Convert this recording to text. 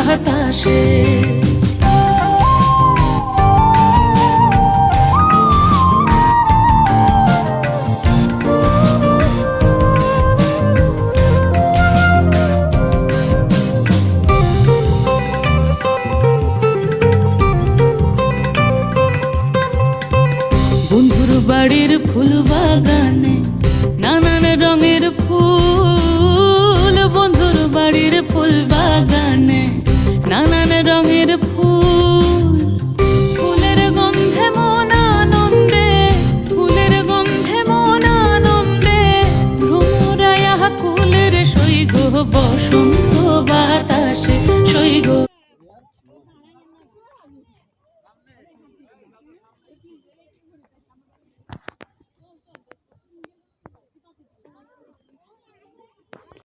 বাতাসে। বন্ধুর বাড়ির ফুল বাগানে নানান রঙের ফুল, বন্ধুর বাড়ির ফুল বাগানে নানান রঙের ফুল। ফুলের গন্ধে মন আনন্দে, ফুলের গন্ধে মন আনন্দে ভ্রমরায়া কুলের সৈগ বসন্ত বাতাসে সৈগ।